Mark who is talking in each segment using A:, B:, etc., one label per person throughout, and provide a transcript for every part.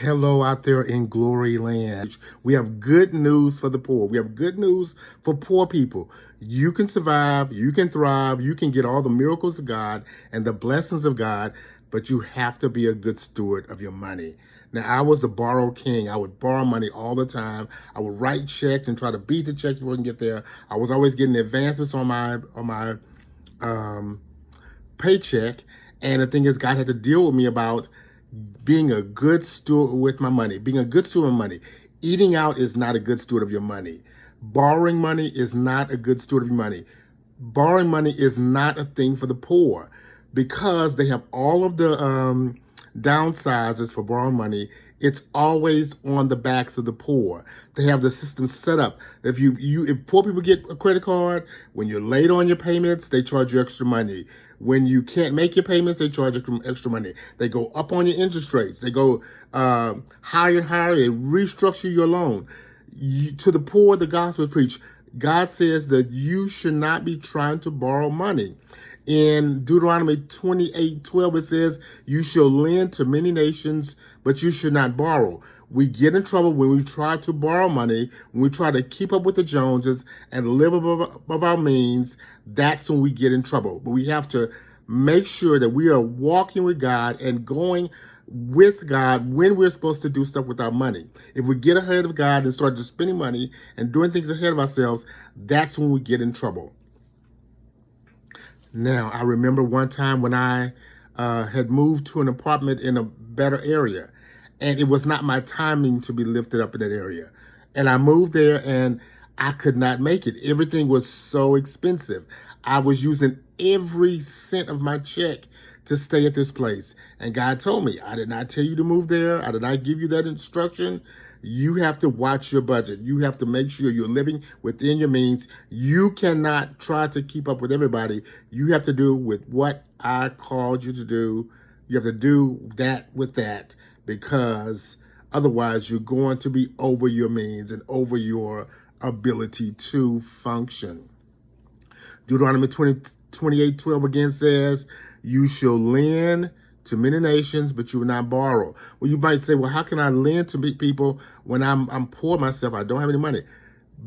A: Hello out there in glory land. We have good news for the poor. We have good news for poor people. You can survive, you can thrive, you can get all the miracles of God and the blessings of God, but you have to be a good steward of your money. Now, I was the borrow king. I would borrow money all the time. I would write checks and try to beat the checks before I can get there. I was always getting advancements on my um, paycheck. And the thing is, God had to deal with me about being a good steward with my money, being a good steward of money. Eating out is not a good steward of your money. Borrowing money is not a good steward of your money. Borrowing money is not a thing for the poor because they have all of the downsizes for borrowing money. It's always on the backs of the poor. They have the system set up. If poor people get a credit card, when you're late on your payments, they charge you extra money. When you can't make your payments, they charge you extra money. They go up on your interest rates. They go higher and higher. They restructure your loan. To the poor, the gospel is preached. God says that you should not be trying to borrow money. In Deuteronomy 28:12, it says, you shall lend to many nations, but you should not borrow. We get in trouble when we try to borrow money, when we try to keep up with the Joneses and live above our means. That's when we get in trouble. But we have to make sure that we are walking with God and going with God when we're supposed to do stuff with our money. If we get ahead of God and start just spending money and doing things ahead of ourselves, that's when we get in trouble. Now, I remember one time when I had moved to an apartment in a better area, and it was not my timing to be lifted up in that area. And I moved there, and I could not make it. Everything was so expensive. I was using every cent of my check to stay at this place. And God told me, I did not tell you to move there. I did not give you that instruction. You have to watch your budget. You have to make sure you're living within your means. You cannot try to keep up with everybody. You have to do with what I called you to do. You have to do that with that, because otherwise you're going to be over your means and over your ability to function. Deuteronomy 28:12 again says, you shall lend to many nations, but you will not borrow. Well, you might say, well, how can I lend to people when I'm poor myself? I don't have any money.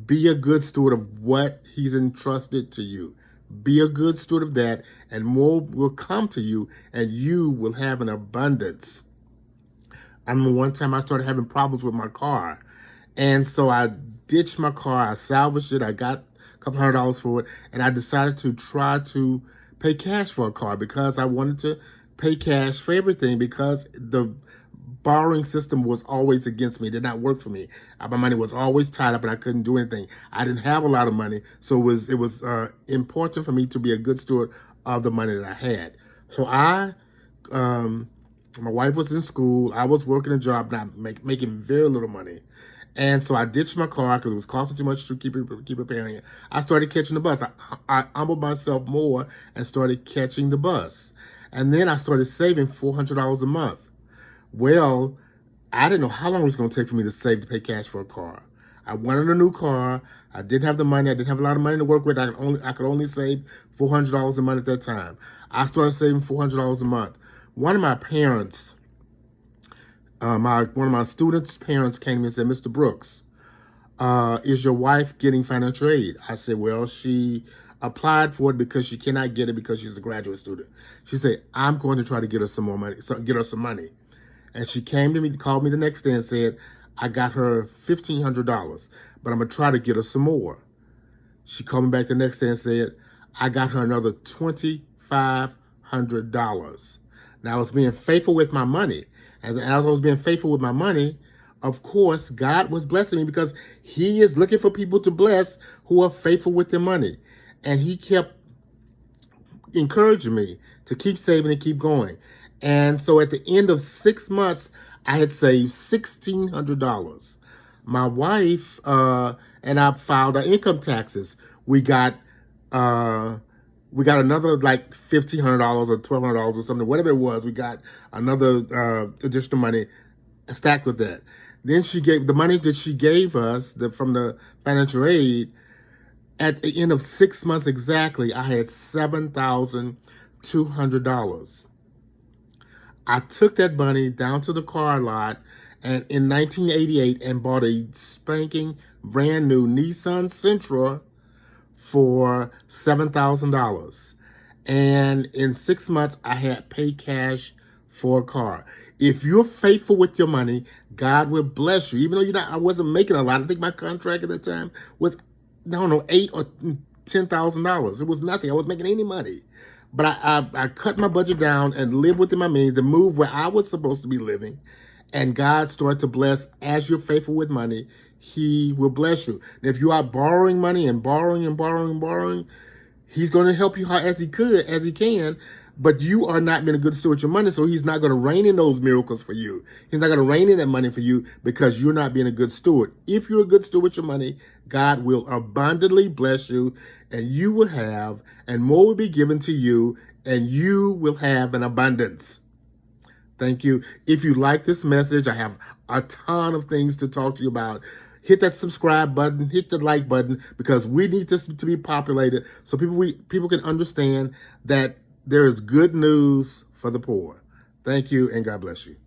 A: Be a good steward of what he's entrusted to you. Be a good steward of that, and more will come to you, and you will have an abundance. I remember one time I started having problems with my car, and so I ditched my car. I salvaged it. I got a couple $100 for it, and I decided to try to pay cash for a car because I wanted to pay cash for everything, because the borrowing system was always against me. It did not work for me. My money was always tied up and I couldn't do anything. I didn't have a lot of money, so it was important for me to be a good steward of the money that I had. So my wife was in school. I was working a job, not making very little money. And so I ditched my car because it was costing too much to keep repairing it. I started catching the bus. I humbled myself more and started catching the bus. And then I started saving $400 a month. Well, I didn't know how long it was going to take for me to save to pay cash for a car. I wanted a new car. I didn't have the money. I didn't have a lot of money to work with. I could only save $400 a month at that time. I started saving $400 a month. One of my parents, one of my students' parents came to me and said, Mr. Brooks, is your wife getting financial aid? I said, well, she applied for it because she cannot get it because she's a graduate student. She said, I'm going to try to get her some more money, get her some money. And she came to me, called me the next day and said, I got her $1,500, but I'm going to try to get her some more. She called me back the next day and said, I got her another $2,500. Now, I was being faithful with my money. As I was being faithful with my money, of course, God was blessing me because he is looking for people to bless who are faithful with their money. And he kept encouraging me to keep saving and keep going. And so at the end of 6 months, I had saved $1,600. My wife and I filed our income taxes. We got another like $1,500 or $1,200 or something, whatever it was. We got another additional money stacked with that. Then she gave the money that she gave us from the financial aid. At the end of 6 months exactly, I had $7,200. I took that money down to the car lot and in 1988 and bought a spanking brand new Nissan Sentra for $7,000. And in 6 months, I had paid cash for a car. If you're faithful with your money, God will bless you. Even though I wasn't making a lot. I think my contract at the time was, I don't know, $8,000 or $10,000. It was nothing. I wasn't making any money. But I cut my budget down and lived within my means and moved where I was supposed to be living. And God started to bless. As you're faithful with money, he will bless you. And if you are borrowing money and borrowing and borrowing and borrowing, he's going to help you as he can. But you are not being a good steward of your money, so he's not going to rain in those miracles for you. He's not going to rain in that money for you because you're not being a good steward. If you're a good steward with your money, God will abundantly bless you, and you will have, and more will be given to you, and you will have an abundance. Thank you. If you like this message, I have a ton of things to talk to you about. Hit that subscribe button, hit the like button, because we need this to be populated so people can understand that there is good news for the poor. Thank you, and God bless you.